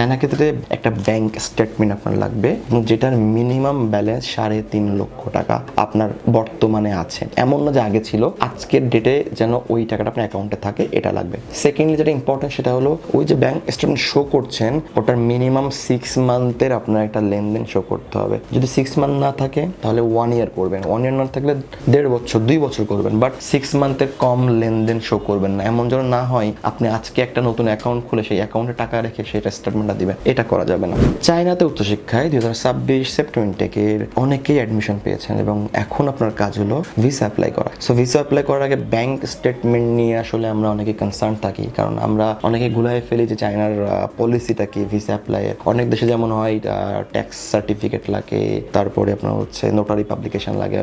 China ক্ষেত্রে একটা bank statement আপনার লাগবে এবং যেটার মিনিমাম ব্যালেন্স 3.5 লক্ষ টাকা আপনার বর্তমানে আছে, এমন না যে আগে ছিল, আজকের ডেটে যেন ওই টাকাটা আপনার অ্যাকাউন্টে থাকে, এটা লাগবে। সেকেন্ডলি যেটা ইম্পর্টেন্ট সেটা হলো ওই যে ব্যাংক স্টেটমেন্ট শো করছেন ওটার মিনিমাম 6 মান্থের আপনার একটা লেনদেন শো করতে হবে। যদি 6 মান্থ না থাকে তাহলে 1 ইয়ার করবেন, 1 ইয়ার না থাকলে 1.5 বছর 2 বছর করবেন, বাট 6 মান্থের কম লেনদেন শো করবেন না। এমন যেন না হয় আপনি আজকে একটা নতুন অ্যাকাউন্ট খুলে সেই অ্যাকাউন্টে টাকা রেখে সেটা স্টেটমেন্টটা দিবেন, এটা করা যাবে না। চায়নাতে উচ্চশিক্ষায় 2026 সেপ্টেম্বর টেকের অনেকেই অ্যাডমিশন পেয়েছেন এবং এখন আপনার কাজ হলো ভিসা অ্যাপ্লাই করা। সো ভিসা অ্যাপ্লাই করার আগে ব্যাংক স্টেটমেন্ট নিয়ে আসলে আমরা অনেকে কনসার্ন থাকি, কারণ আমরা অনেকে গুলাই ফেলি যে চায়নার পলিসিটা কি ভিসা অ্যাপ্লাইয়ের। অনেক দেশে যেমন হয় ট্যাক্স সার্টিফিকেট লাগে, তারপরে আপনার হচ্ছে নোটারি পাবলিকেশন লাগে,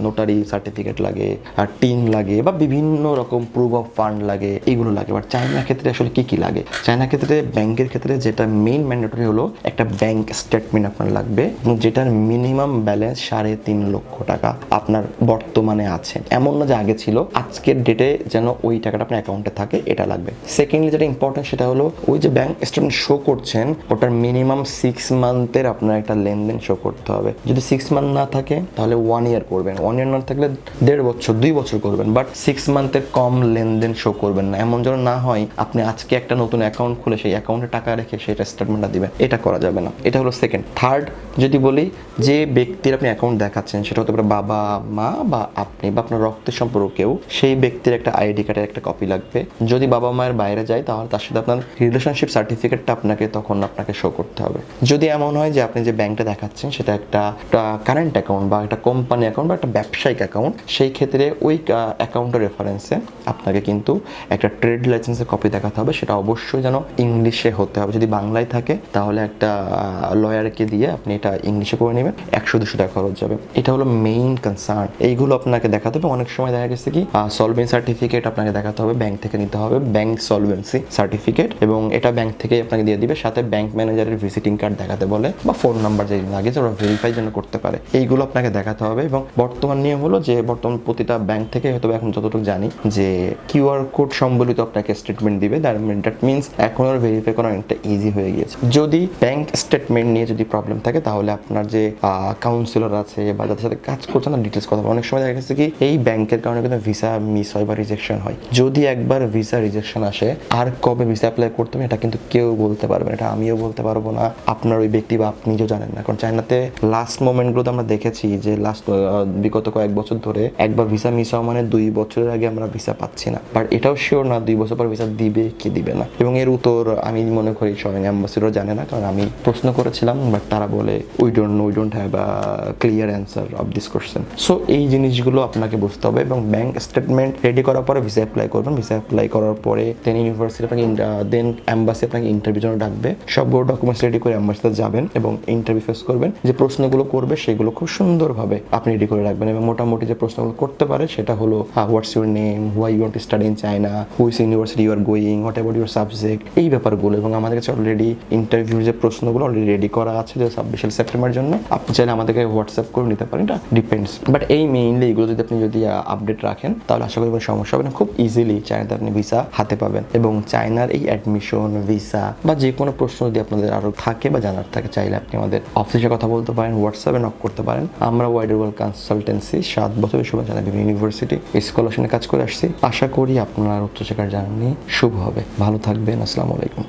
নোটারি সার্টিফিকেট লাগে, আর টিন লাগে, বা বিভিন্ন রকম প্রুফ অফ ফান্ড লাগে, এগুলো লাগে। বাট চায়নার ক্ষেত্রে আসলে কি কি লাগে? চায়নার ক্ষেত্রে ব্যাংকের ক্ষেত্রে যেটা মেইন ম্যান্ডেটরি হলো একটা ব্যাংক স্টেটমেন্ট আপনার লাগবে এবং যেটার মিনিমাম ব্যালেন্স 3.5 লক্ষ টাকা আপনার বর্তমানে আছে, এমন না যে আগে ছিল, আজকের ডেটে যেন ওই টাকাটা আপনার অ্যাকাউন্টে থাকে, এটা লাগবে। সেকেন্ডলি যেটা ইম্পর্টেন্ট সেটা হলো ওই যে ব্যাংক স্টেটমেন্ট শো করছেন ওটার মিনিমাম 6 মান্থের আপনার একটা লেনদেন শো করতে হবে। যদি 6 মান্থ না থাকে তাহলে 1 ইয়ার করবেন, 1 ইয়ার না থাকলে 1.5 বছর 2 বছর করবেন, বাট 6 মান্থের কম লেনদেন শো করবেন না। এমন যেন না হয় আপনি আজকে একটা নতুন অ্যাকাউন্ট খুলে সেই অ্যাকাউন্টে টাকা রেখে সেটা স্টেটমেন্টটা দিবেন, এটা করা যাবে না। এটা হলো সেকেন্ড। থার্ড যদি বলি, যে ব্যক্তির আপনি অ্যাকাউন্ট দেখাচ্ছেন সেটা হতে পারে বাবা মা বা আপনি বা আপনার রক্তের সম্পর্ক কেউ, সেই ব্যক্তির একটা আইডি কার্ডের একটা কপি লাগবে। যদি বাবা মায়ের বাইরে যায় তাহলে তার সাথে আপনার রিলেশনশিপ সার্টিফিকেটটা আপনাকে শো করতে হবে। যদি এমন হয় যে আপনি যে ব্যাংকটা দেখাচ্ছেন সেটা একটা কারেন্ট অ্যাকাউন্ট বা একটা কোম্পানি অ্যাকাউন্ট বা একটা ব্যবসায়িক অ্যাকাউন্ট, সেই ক্ষেত্রে ওই অ্যাকাউন্টের রেফারেন্সে আপনাকে কিন্তু একটা ট্রেড লাইসেন্সের কপি দেখাতে হবে। সেটা অবশ্যই যেন ইংলিশে হতে হবে। যদি বাংলায় থাকে তাহলে একটা লয়ারকে দিয়ে আপনি এটা ইংলিশে করে নেবেন, 100-200 টাকা খরচ যাবে। এটা হলো মেইন কনসার্ন। এইগুলো আপনাকে দেখাতে হবে। অনেক সময় দেখা গেছে কি সলভেন্সি সার্টিফিকেট আপনাকে দেখাতে হবে, ব্যাংক থেকে নিতে হবে ব্যাংক সলভেন্সি সার্টিফিকেট, এবং এটা ব্যাংক থেকে আপনাকে দিয়ে দিবে। সাথে ব্যাংক ম্যানেজারের ভিজিটিং কার্ড দেখাতে বলে বা ফোন নাম্বার যেই লাগে যে ওরা ভেরিফাই যেন করতে পারে, এইগুলো আপনাকে দেখাতে হবে। এবং বর্তমান নিয়ম হলো যে বর্তমান প্রতিটা ব্যাংক থেকে হয়তো এখন যতটুকু জানি যে কিউআর কোড সম্বলিত আপনাকে স্টেটমেন্ট দিবে। দ্যাট মিনস এখন আর ভেরিফাই করা অনেকটা ইজি হয়ে গিয়েছে। যদি ব্যাংক স্টেটমেন্ট নিয়ে যদি প্রবলেম থাকে তাহলে আপনার যে কাউন্সিলর আছে বা যাদের সাথে কাজ করছে না ডিটেলস কথা বলে। অনেক সময় দেখা গেছে কি এই ব্যাংকের কারণে কিন্তু ভিসা মিস হয় বা রিজেকশন হয়। যদি একবার ভিসা রিজেকশন আসে আর কবে ভিসা অ্যাপ্লাই করতে হবে এটা কিন্তু কেউ বলতে পারবে না, এটা আমিও বলতে পারবো না, আপনার ওই ব্যক্তি বা আপনি নিজেও জানেন না। কারণ চায়নাতে লাস্ট মোমেন্টগুলোতে আমরা দেখেছি যে বিগত কয়েক বছর ধরে একবার ভিসা মিস হওয়া মানে 2 বছরের আগে আমরা ভিসা পাচ্ছি না। বাট এটাও শিওর না 2 বছর পর ভিসা দিবে কি দিবে না, এবং এর উত্তর আমি মনে করি স্বয়ং অ্যাম্বাসিডর জানে না। কারণ আমি প্রশ্ন করেছিলাম বাট তারা বলে we don't have a clear answer of this question. So এই জিনিসগুলো আপনাকে বুঝতে হবে এবং ব্যাংক স্টেটমেন্ট রেডি করার পরে ভিসা অ্যাপ্লাই করবেন। ভিসা অ্যাপ্লাই করার পরে দেন ইউনিভার্সিটি আপনাকে দেন অ্যাম্বাসি আপনাকে ইন্টারভিউ জন্য ডাকবে। সবগুলো ডকুমেন্টস রেডি করে অ্যাম্বাসিতে যাবেন এবং ইন্টারভিউ ফেস করবেন। যে প্রশ্নগুলো করবে সেগুলো খুব সুন্দরভাবে আপনি রেডি করে রাখবেন এবং মোটামুটি যে প্রশ্নগুলো করতে পারে সেটা হলো what's your name, why you want to study in China, which university you are going, what about your subject, এই ব্যাপারগুলো। এবং আমাদের কাছে অলরেডি ইন্টারভিউর যে প্রশ্নগুলো অলরেডি রেডি করা আছে যে 26 সেপ্টেম্বরের জন্য। আপনি চাইলে আমাদেরকে হোয়াটসঅ্যাপ করে নিতে পারেন, এটা ডিপেন্ডস। বাট এই মেইনলি এগুলো যদি আপনি আপডেট রাখেন তাহলে আশা করি কোনো সমস্যা হবে না। খুব ইজিলি চায়নাতে আপনি ভিসা হাতে পাবেন। এবং চায়নার এই অ্যাডমিশন, ভিসা বা যে কোনো প্রশ্ন যদি আপনাদের আরও থাকে বা জানার থাকে চাইলে আপনি আমাদের অফিসে কথা বলতে পারেন, হোয়াটসঅ্যাপে নক করতে পারেন। আমরা ওয়াইডার ওয়ার্ল্ড কনসালটেন্সি 7 বছর বিশ্ববিদ্যালয় বিভিন্ন ইউনিভার্সিটি স্কলারশিপে কাজ করে আসছি। আশা করি আপনার উচ্চশিক্ষার জার্নি শুভ হবে। ভালো থাকবেন। আসসালামু আলাইকুম।